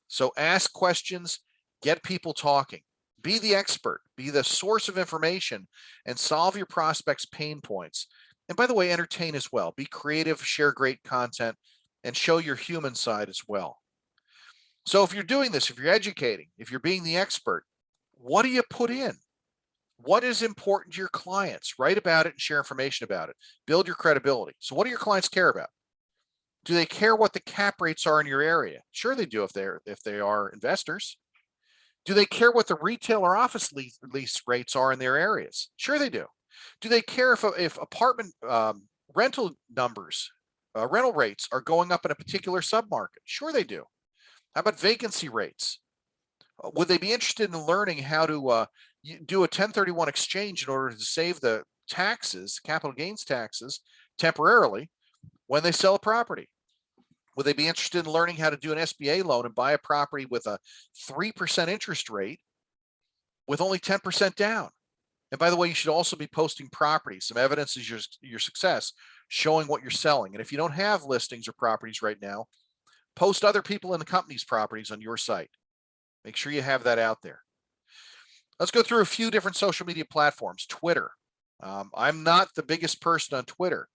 So ask questions, get people talking, be the expert, be the source of information, and solve your prospects' pain points. And by the way, entertain as well. Be creative, share great content, and show your human side as well. So if you're doing this, if you're educating, if you're being the expert, what do you put in? What is important to your clients? Write about it and share information about it. Build your credibility. So what do your clients care about? Do they care what the cap rates are in your area? Sure they do if they are investors. Do they care what the retail or office lease rates are in their areas? Sure they do. Do they care if apartment rental numbers, rental rates are going up in a particular submarket? Sure they do. How about vacancy rates? Would they be interested in learning how to do a 1031 exchange in order to save the taxes, capital gains taxes, temporarily when they sell a property? Would they be interested in learning how to do an SBA loan and buy a property with a 3% interest rate with only 10% down? And by the way, you should also be posting properties, some evidence is your success, showing what you're selling. And if you don't have listings or properties right now, post other people in the company's properties on your site. Make sure you have that out there. Let's go through a few different social media platforms. Twitter. I'm not the biggest person on Twitter,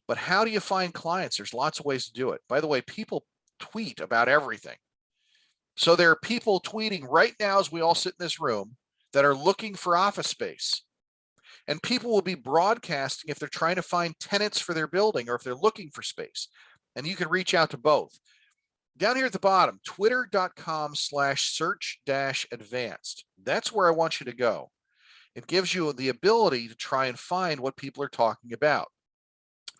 but how do you find clients? There's lots of ways to do it. By the way, people tweet about everything. So there are people tweeting right now as we all sit in this room that are looking for office space. And people will be broadcasting if they're trying to find tenants for their building or if they're looking for space. And you can reach out to both. Down here at the bottom, twitter.com/search-advanced. That's where I want you to go. It gives you the ability to try and find what people are talking about.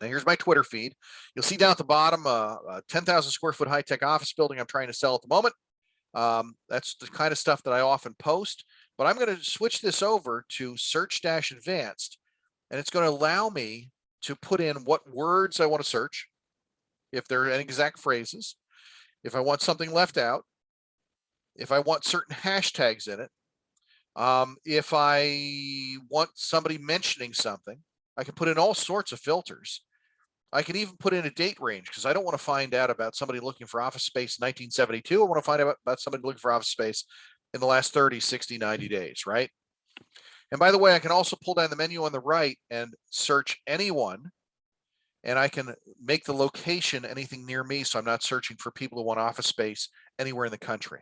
Now, here's my Twitter feed. You'll see down at the bottom, a 10,000 square foot high-tech office building I'm trying to sell at the moment. That's the kind of stuff that I often post, but I'm going to switch this over to search-advanced, and it's going to allow me to put in what words I want to search, if there are any exact phrases, if I want something left out, if I want certain hashtags in it, if I want somebody mentioning something, I can put in all sorts of filters. I can even put in a date range because I don't want to find out about somebody looking for office space in 1972. I want to find out about somebody looking for office space in the last 30, 60, 90 days, right? And by the way, I can also pull down the menu on the right and search anyone, and I can make the location anything near me, so I'm not searching for people who want office space anywhere in the country.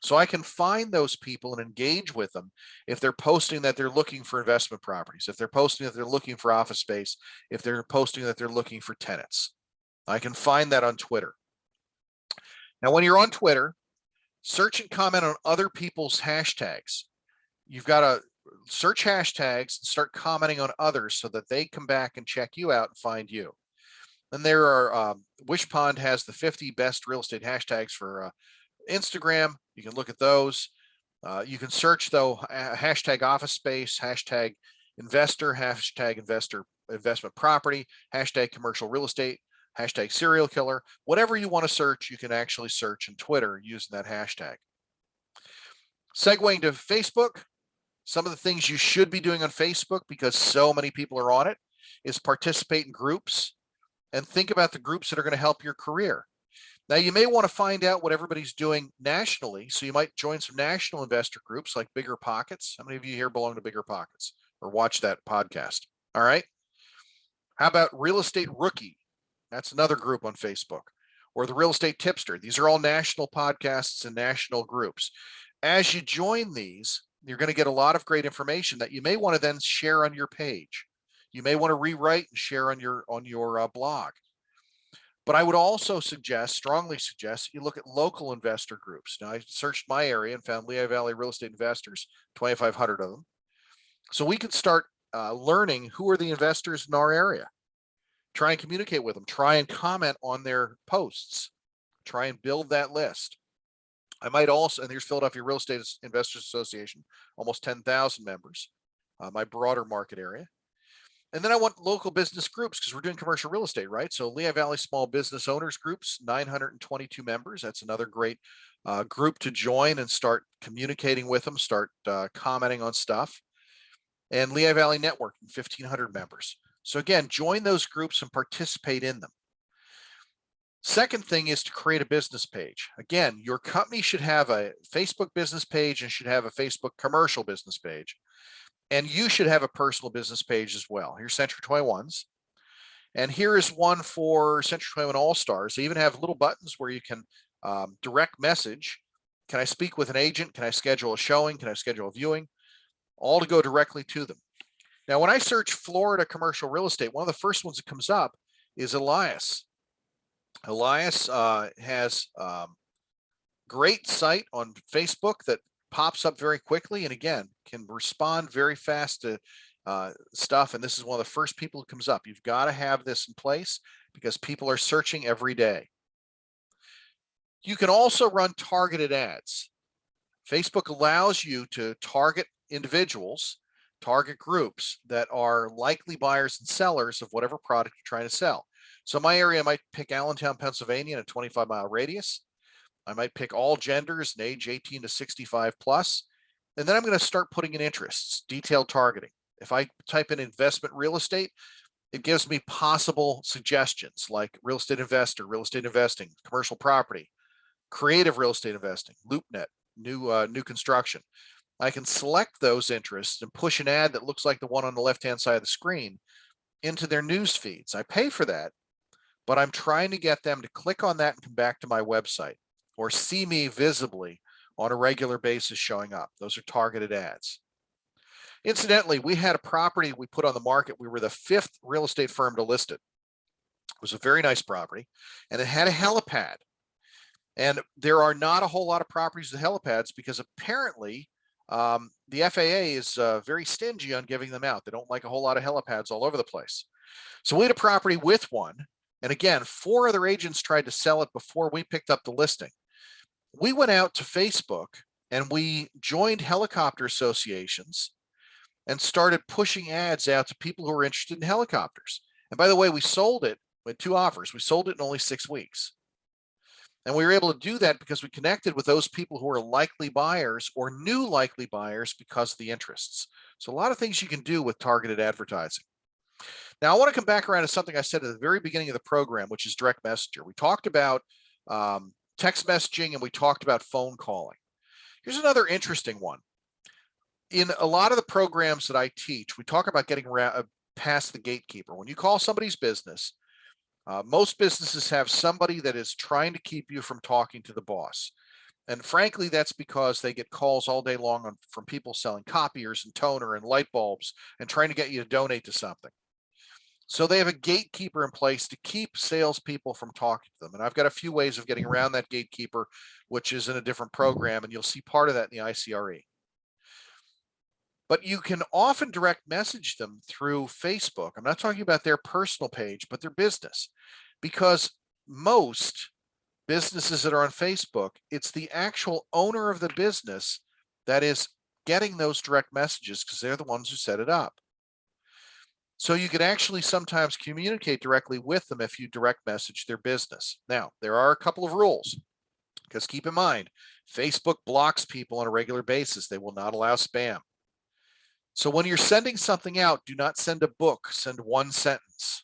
So I can find those people and engage with them if they're posting that they're looking for investment properties, if they're posting that they're looking for office space, if they're posting that they're looking for tenants. I can find that on Twitter. Now, when you're on Twitter, search and comment on other people's hashtags. You've got to search hashtags and start commenting on others so that they come back and check you out and find you. And there are, Wishpond has the 50 best real estate hashtags for Instagram. You can look at those. You can search though, hashtag office space, hashtag investor, hashtag investment property, hashtag commercial real estate, hashtag serial killer, whatever you want to search, you can actually search in Twitter using that hashtag. Segueing to Facebook, some of the things you should be doing on Facebook because so many people are on it is participate in groups and think about the groups that are going to help your career. Now, you may want to find out what everybody's doing nationally, so you might join some national investor groups like Bigger Pockets. How many of you here belong to Bigger Pockets or watch that podcast? All right. How about Real Estate Rookie? That's another group on Facebook. Or the Real Estate Tipster. These are all national podcasts and national groups. As you join these, you're going to get a lot of great information that you may want to then share on your page. You may want to rewrite and share on your blog. But I would also strongly suggest you look at local investor groups. Now, I searched my area and found Lehigh Valley Real Estate Investors, 2,500 of them. So we could start learning who are the investors in our area. Try and communicate with them. Try and comment on their posts. Try and build that list. I might also, and here's Philadelphia Real Estate Investors Association, almost 10,000 members, my broader market area. And then I want local business groups because we're doing commercial real estate, right? So Lehigh Valley Small Business Owners Groups, 922 members. That's another great group to join and start communicating with them, start commenting on stuff. And Lehigh Valley Networking, 1,500 members. So again, join those groups and participate in them. Second thing is to create a business page. Again, your company should have a Facebook business page and should have a Facebook commercial business page. And you should have a personal business page as well. Here's Century 21's. And here is one for Century 21 All-Stars. They even have little buttons where you can direct message. Can I speak with an agent? Can I schedule a showing? Can I schedule a viewing? All to go directly to them. Now, when I search Florida commercial real estate, one of the first ones that comes up is Elias. Elias has great site on Facebook that pops up very quickly and again can respond very fast to stuff. And this is one of the first people who comes up. You've got to have this in place because people are searching every day. You can also run targeted ads. Facebook allows you to target individuals, target groups that are likely buyers and sellers of whatever product you're trying to sell. So my area might pick Allentown, Pennsylvania in a 25-mile radius. I might pick all genders and age 18 to 65 plus. And then I'm going to start putting in interests, detailed targeting. If I type in investment real estate, it gives me possible suggestions like real estate investor, real estate investing, commercial property, creative real estate investing, LoopNet, new construction. I can select those interests and push an ad that looks like the one on the left-hand side of the screen into their news feeds. I pay for that, but I'm trying to get them to click on that and come back to my website or see me visibly on a regular basis showing up. Those are targeted ads. Incidentally, we had a property we put on the market. We were the 5th real estate firm to list it. It was a very nice property, and it had a helipad. And there are not a whole lot of properties with helipads because apparently the FAA is very stingy on giving them out. They don't like a whole lot of helipads all over the place. So we had a property with one. And again, 4 other agents tried to sell it before we picked up the listing. We went out to Facebook and we joined helicopter associations and started pushing ads out to people who were interested in helicopters. And by the way, we sold it with 2 offers. We sold it in only 6 weeks. And we were able to do that because we connected with those people who are likely buyers or new likely buyers because of the interests. So a lot of things you can do with targeted advertising. Now, I want to come back around to something I said at the very beginning of the program, which is direct messenger. We talked about text messaging and we talked about phone calling. Here's another interesting one. In a lot of the programs that I teach, we talk about getting past the gatekeeper. When you call somebody's business, most businesses have somebody that is trying to keep you from talking to the boss. And frankly, that's because they get calls all day long from people selling copiers and toner and light bulbs and trying to get you to donate to something. So they have a gatekeeper in place to keep salespeople from talking to them. And I've got a few ways of getting around that gatekeeper, which is in a different program, and you'll see part of that in the ICRE. But you can often direct message them through Facebook. I'm not talking about their personal page, but their business, because most businesses that are on Facebook, it's the actual owner of the business that is getting those direct messages because they're the ones who set it up. So you can actually sometimes communicate directly with them if you direct message their business. Now, there are a couple of rules, because keep in mind, Facebook blocks people on a regular basis. They will not allow spam. So when you're sending something out, do not send a book, send one sentence.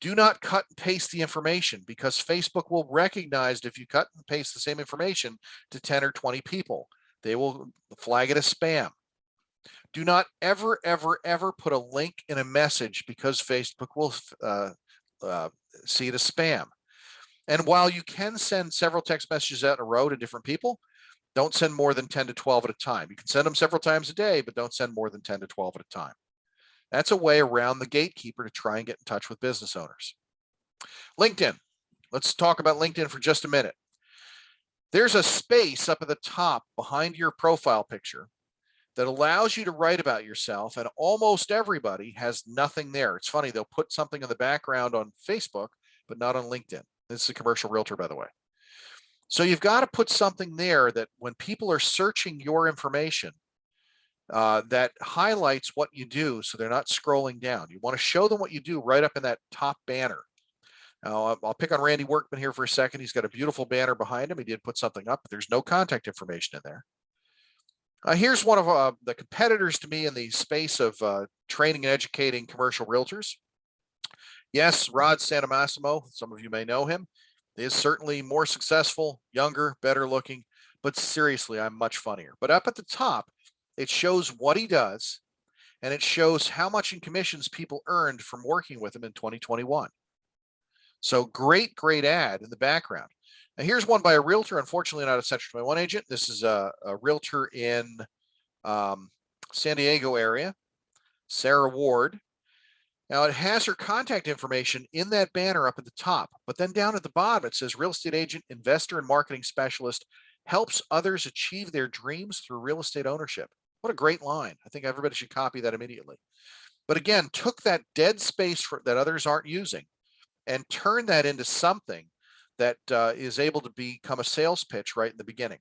Do not cut and paste the information because Facebook will recognize if you cut and paste the same information to 10 or 20 people. They will flag it as spam. Do not ever, ever, ever put a link in a message because Facebook will see it as spam. And while you can send several text messages out in a row to different people, don't send more than 10 to 12 at a time. You can send them several times a day, but don't send more than 10 to 12 at a time. That's a way around the gatekeeper to try and get in touch with business owners. LinkedIn. Let's talk about LinkedIn for just a minute. There's a space up at the top behind your profile picture that allows you to write about yourself, and almost everybody has nothing there. It's funny, they'll put something in the background on Facebook, but not on LinkedIn. This is a commercial realtor, by the way. So you've got to put something there that when people are searching your information, that highlights what you do so they're not scrolling down. You want to show them what you do right up in that top banner. Now, I'll pick on Randy Workman here for a second. He's got a beautiful banner behind him. He did put something up, but there's no contact information in there. Here's one of the competitors to me in the space of training and educating commercial realtors. Yes, Rod Santamassimo, some of you may know him, is certainly more successful, younger, better looking, but seriously, I'm much funnier. But up at the top, it shows what he does, and it shows how much in commissions people earned from working with him in 2021. So great, great ad in the background. Now here's one by a realtor, unfortunately not a Section 21 agent. This is a realtor in San Diego area, Sarah Ward. Now it has her contact information in that banner up at the top, but then down at the bottom, it says real estate agent, investor, and marketing specialist helps others achieve their dreams through real estate ownership. What a great line. I think everybody should copy that immediately. But again, took that dead space that others aren't using and turned that into something that is able to become a sales pitch right in the beginning.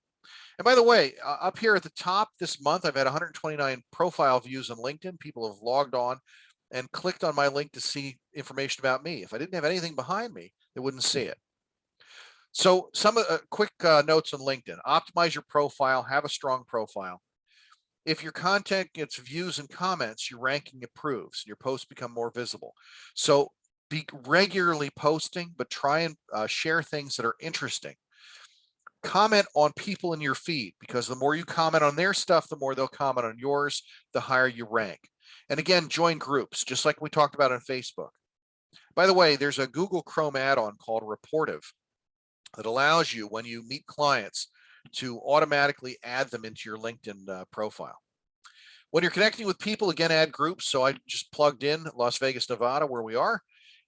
And by the way, up here at the top this month, I've had 129 profile views on LinkedIn. People have logged on and clicked on my link to see information about me. If I didn't have anything behind me, they wouldn't see it. So some quick notes on LinkedIn. Optimize your profile, have a strong profile. If your content gets views and comments, your ranking improves, your posts become more visible. So be regularly posting, but try and share things that are interesting. Comment on people in your feed, because the more you comment on their stuff, the more they'll comment on yours, the higher you rank. And again, join groups, just like we talked about on Facebook. By the way, there's a Google Chrome add-on called Reportive that allows you, when you meet clients, to automatically add them into your LinkedIn profile. When you're connecting with people, again, add groups. So I just plugged in Las Vegas, Nevada, where we are.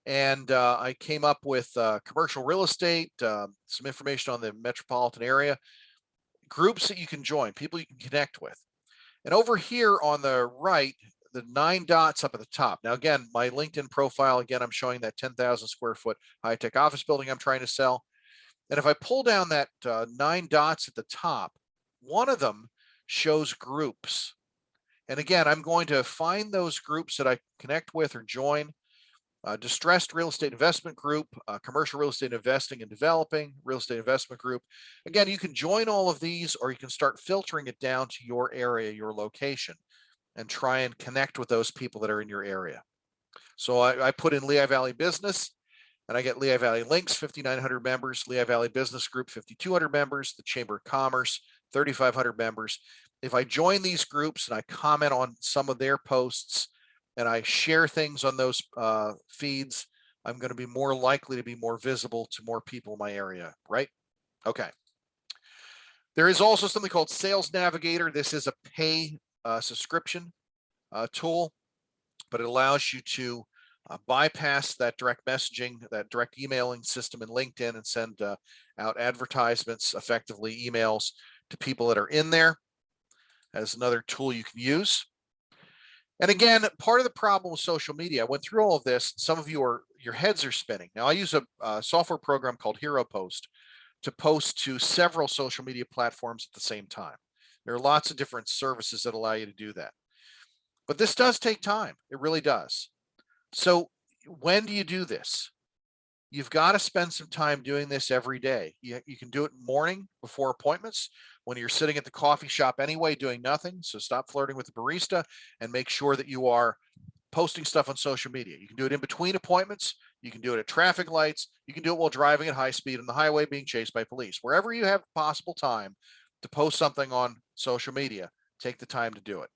And I came up with commercial real estate, some information on the metropolitan area, groups that you can join, people you can connect with. And over here on the right, the 9 dots up at the top. Now, again, my LinkedIn profile, again, I'm showing that 10,000 square foot high-tech office building I'm trying to sell. And if I pull down that 9 dots at the top, one of them shows groups. And again, I'm going to find those groups that I connect with or join. Distressed real estate investment group, commercial real estate investing and developing, real estate investment group. Again, you can join all of these, or you can start filtering it down to your area, your location, and try and connect with those people that are in your area. So I put in Lehigh Valley Business, and I get Lehigh Valley Links, 5,900 members, Lehigh Valley Business Group, 5,200 members, the Chamber of Commerce, 3,500 members. If I join these groups and I comment on some of their posts, and I share things on those feeds, I'm going to be more likely to be more visible to more people in my area, right? Okay. There is also something called Sales Navigator. This is a pay subscription tool, but it allows you to bypass that direct messaging, that direct emailing system in LinkedIn, and send out advertisements, effectively emails to people that are in there. As another tool you can use. And again, part of the problem with social media, I went through all of this. Some of you your heads are spinning. Now I use a software program called Hero Post to post to several social media platforms at the same time. There are lots of different services that allow you to do that. But this does take time. It really does. So when do you do this? You've got to spend some time doing this every day. You can do it morning before appointments, when you're sitting at the coffee shop anyway doing nothing. So stop flirting with the barista and make sure that you are posting stuff on social media. You can do it in between appointments. You can do it at traffic lights. You can do it while driving at high speed on the highway being chased by police. Wherever you have possible time to post something on social media, take the time to do it.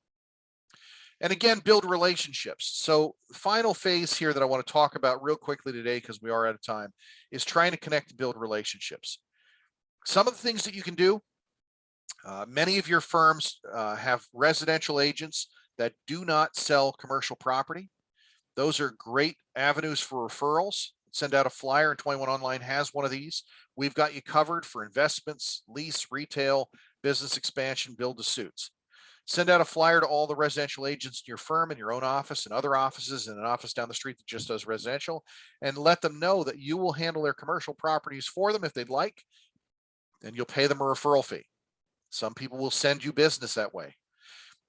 And again, build relationships. So the final phase here that I want to talk about real quickly today, because we are out of time, is trying to connect and build relationships. Some of the things that you can do, many of your firms have residential agents that do not sell commercial property. Those are great avenues for referrals. Send out a flyer, and 21 Online has one of these. We've got you covered for investments, lease, retail, business expansion, build to suits. Send out a flyer to all the residential agents in your firm, in your own office, and other offices, and an office down the street that just does residential, and let them know that you will handle their commercial properties for them if they'd like, and you'll pay them a referral fee. Some people will send you business that way.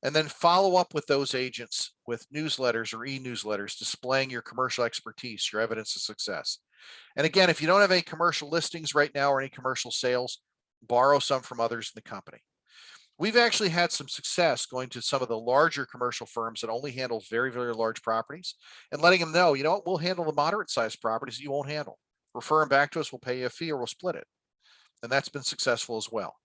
And then follow up with those agents with newsletters or e-newsletters displaying your commercial expertise, your evidence of success. And again, if you don't have any commercial listings right now or any commercial sales, borrow some from others in the company. We've actually had some success going to some of the larger commercial firms that only handle very, very large properties and letting them know, you know what, we'll handle the moderate sized properties that you won't handle. Refer them back to us, we'll pay you a fee or we'll split it. And that's been successful as well.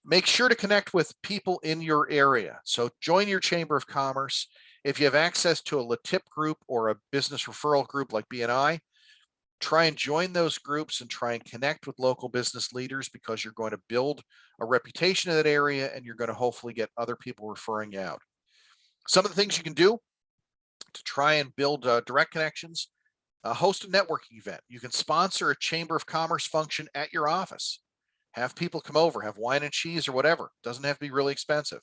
Make sure to connect with people in your area. So join your Chamber of Commerce. If you have access to a LATIP group or a business referral group like BNI, try and join those groups and try and connect with local business leaders, because you're going to build a reputation in that area and you're going to hopefully get other people referring you out. Some of the things you can do to try and build direct connections: host a networking event. You can sponsor a Chamber of Commerce function at your office. Have people come over, have wine and cheese or whatever. Doesn't have to be really expensive.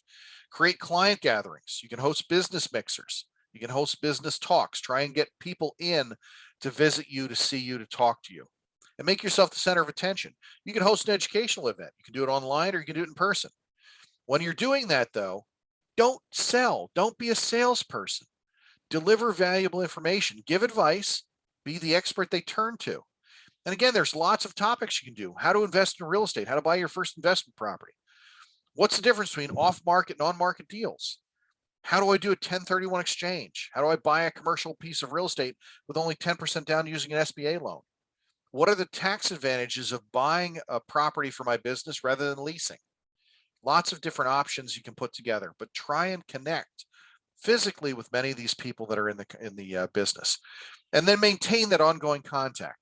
Create client gatherings. You can host business mixers. You can host business talks. Try and get people in to visit you, to see you, to talk to you. And make yourself the center of attention. You can host an educational event. You can do it online or you can do it in person. When you're doing that, though, don't sell. Don't be a salesperson. Deliver valuable information. Give advice. Be the expert they turn to. And again, there's lots of topics you can do. How to invest in real estate, how to buy your first investment property. What's the difference between off-market and on-market deals? How do I do a 1031 exchange? How do I buy a commercial piece of real estate with only 10% down using an SBA loan? What are the tax advantages of buying a property for my business rather than leasing? Lots of different options you can put together, but try and connect physically with many of these people that are in the business, and then maintain that ongoing contact.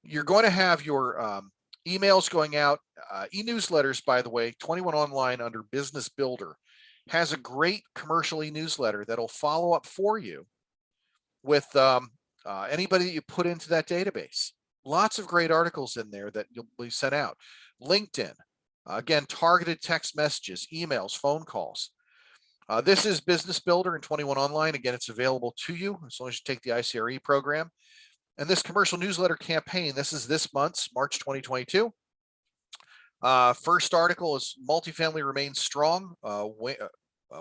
You're going to have your emails going out, e-newsletters, by the way. 21 Online under Business Builder has a great commercial e-newsletter that'll follow up for you with anybody that you put into that database. Lots of great articles in there that you'll be sent out. LinkedIn, again, targeted text messages, emails, phone calls. This is Business Builder in 21 Online. Again, it's available to you as long as you take the ICRE program. And this commercial newsletter campaign, this is this month's March 2022. First article is multifamily remains strong.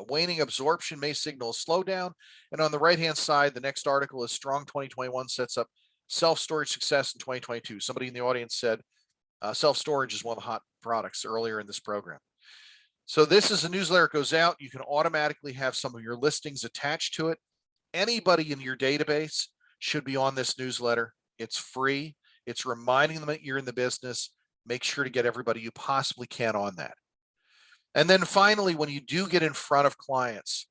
Waning absorption may signal a slowdown. And on the right-hand side, the next article is strong 2021 sets up self-storage success in 2022. Somebody in the audience said self-storage is one of the hot products earlier in this program. So this is a newsletter that goes out. You can automatically have some of your listings attached to it. Anybody in your database should be on this newsletter. It's free. It's reminding them that you're in the business. Make sure to get everybody you possibly can on that. And then finally, when you do get in front of clients,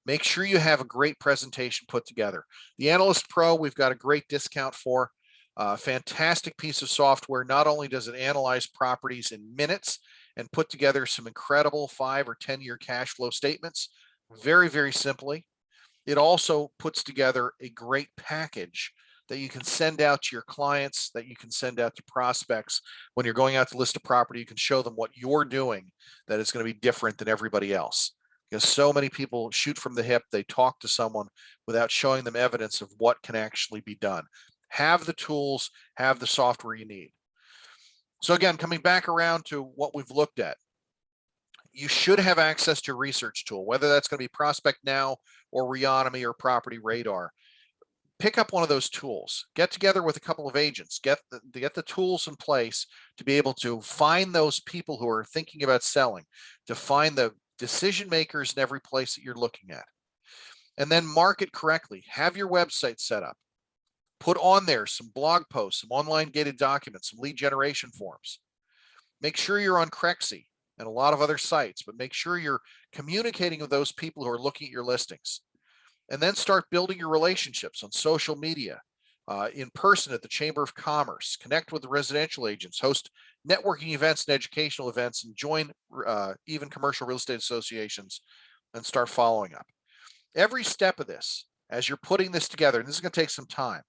make sure you have a great presentation put together. The Analyst Pro, we've got a great discount for. Fantastic piece of software. Not only does it analyze properties in minutes and put together some incredible 5 or 10-year cash flow statements very, very simply, it also puts together a great package that you can send out to your clients, that you can send out to prospects. When you're going out to list a property, you can show them what you're doing that is going to be different than everybody else. Because so many people shoot from the hip, they talk to someone without showing them evidence of what can actually be done. Have the tools, have the software you need. So again, coming back around to what we've looked at, you should have access to a research tool, whether that's going to be Prospect Now or Reonomy or Property Radar. Pick up one of those tools. Get together with a couple of agents. Get the tools in place to be able to find those people who are thinking about selling, to find the decision makers in every place that you're looking at, and then market correctly. Have your website set up. Put on there some blog posts, some online gated documents, some lead generation forms. Make sure you're on Crexy and a lot of other sites, but make sure you're communicating with those people who are looking at your listings. And then start building your relationships on social media, in person at the Chamber of Commerce. Connect with the residential agents, host networking events and educational events, and join even commercial real estate associations and start following up. Every step of this, as you're putting this together, and this is going to take some time,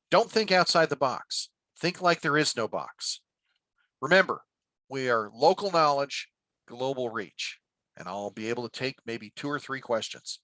don't think outside the box. Think like there is no box. Remember, we are local knowledge, global reach, and I'll be able to take maybe 2 or 3 questions.